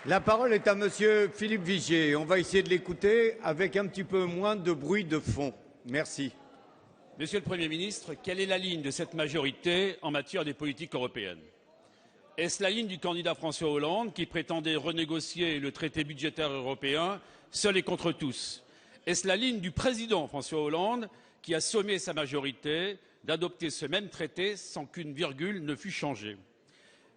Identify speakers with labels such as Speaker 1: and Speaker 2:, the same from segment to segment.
Speaker 1: La parole est à Monsieur Philippe Vigier. On va essayer de l'écouter avec un petit peu moins de bruit de fond. Merci.
Speaker 2: Monsieur le Premier ministre, quelle est la ligne de cette majorité en matière des politiques européennes? Est-ce la ligne du candidat François Hollande qui prétendait renégocier le traité budgétaire européen seul et contre tous? Est-ce la ligne du président François Hollande qui a sommé sa majorité d'adopter ce même traité sans qu'une virgule ne fût changée?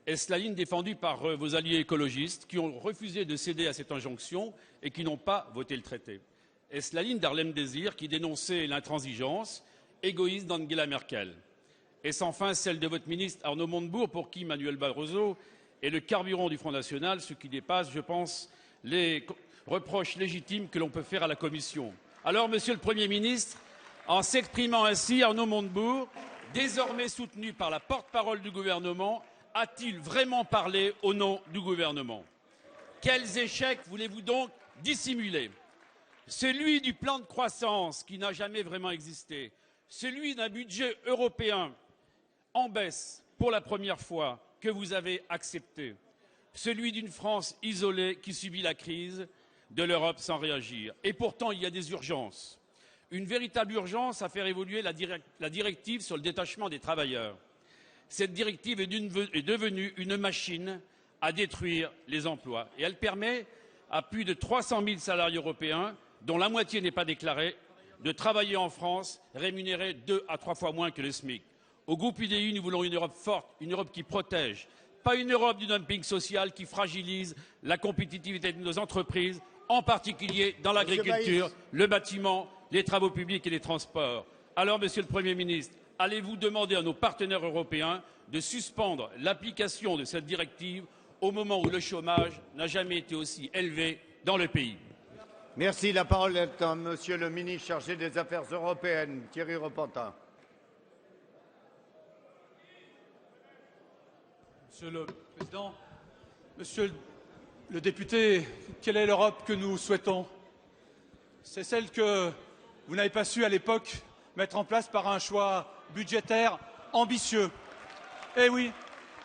Speaker 2: Est-ce la ligne défendue par vos alliés écologistes qui ont refusé de céder à cette injonction et qui n'ont pas voté le traité? Est-ce la ligne d'Harlem Désir qui dénonçait l'intransigeance égoïste d'Angela Merkel? Est-ce enfin celle de votre ministre Arnaud Montebourg, pour qui Manuel Barroso est le carburant du Front National, ce qui dépasse, je pense, les reproches légitimes que l'on peut faire à la Commission? Alors, Monsieur le Premier ministre, en s'exprimant ainsi, Arnaud Montebourg, désormais soutenu par la porte-parole du gouvernement, a-t-il vraiment parlé au nom du gouvernement? Quels échecs voulez-vous donc dissimuler? Celui du plan de croissance qui n'a jamais vraiment existé, celui d'un budget européen en baisse pour la première fois que vous avez accepté, celui d'une France isolée qui subit la crise de l'Europe sans réagir. Et pourtant, il y a des urgences. Une véritable urgence à faire évoluer la directive sur le détachement des travailleurs. Cette directive est devenue une machine à détruire les emplois. Et elle permet à plus de 300 000 salariés européens, dont la moitié n'est pas déclarée, de travailler en France, rémunérés 2 à 3 fois moins que le SMIC. Au groupe UDI, nous voulons une Europe forte, une Europe qui protège, pas une Europe du dumping social qui fragilise la compétitivité de nos entreprises, en particulier dans l'agriculture, le bâtiment, les travaux publics et les transports. Alors, Monsieur le Premier ministre, allez-vous demander à nos partenaires européens de suspendre l'application de cette directive au moment où le chômage n'a jamais été aussi élevé dans le pays?
Speaker 1: Merci. La parole est à Monsieur le ministre chargé des Affaires européennes, Thierry Repentin.
Speaker 3: Monsieur le Président, Monsieur le député, quelle est l'Europe que nous souhaitons? C'est celle que vous n'avez pas su à l'époque mettre en place par un choix budgétaire ambitieux. Eh oui,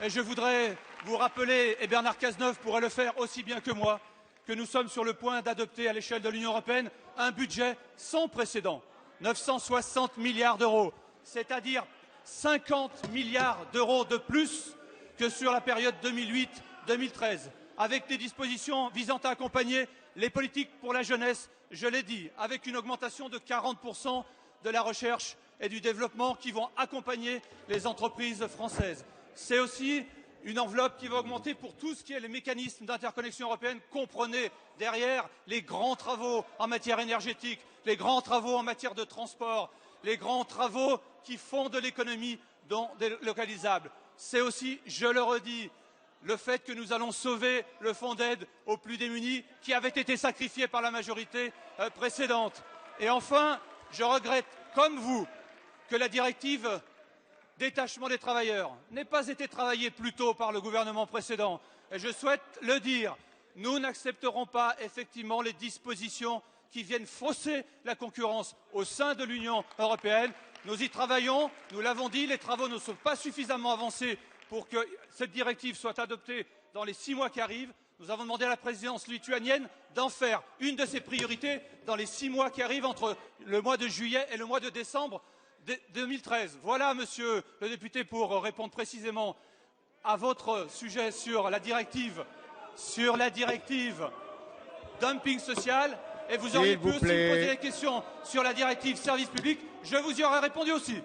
Speaker 3: et je voudrais vous rappeler, et Bernard Cazeneuve pourrait le faire aussi bien que moi, que nous sommes sur le point d'adopter à l'échelle de l'Union européenne un budget sans précédent, 960 milliards d'euros, c'est-à-dire 50 milliards d'euros de plus que sur la période 2008-2013, avec des dispositions visant à accompagner les politiques pour la jeunesse, je l'ai dit, avec une augmentation de 40% de la recherche et du développement qui vont accompagner les entreprises françaises. C'est aussi une enveloppe qui va augmenter pour tout ce qui est les mécanismes d'interconnexion européenne. Comprenez derrière les grands travaux en matière énergétique, les grands travaux en matière de transport, les grands travaux qui font de l'économie délocalisable. C'est aussi, je le redis, le fait que nous allons sauver le fonds d'aide aux plus démunis qui avait été sacrifié par la majorité précédente. Et enfin, je regrette, comme vous, que la directive détachement des travailleurs n'ait pas été travaillée plus tôt par le gouvernement précédent. Et je souhaite le dire, nous n'accepterons pas effectivement les dispositions qui viennent fausser la concurrence au sein de l'Union européenne. Nous y travaillons, nous l'avons dit, les travaux ne sont pas suffisamment avancés pour que cette directive soit adoptée dans les 6 mois qui arrivent. Nous avons demandé à la présidence lituanienne d'en faire une de ses priorités dans les 6 mois qui arrivent entre le mois de juillet et le mois de décembre 2013. Voilà, monsieur le député, pour répondre précisément à votre sujet sur la directive dumping social. Et vous auriez pu aussi me poser des questions sur la directive service public. Je vous y aurais répondu aussi.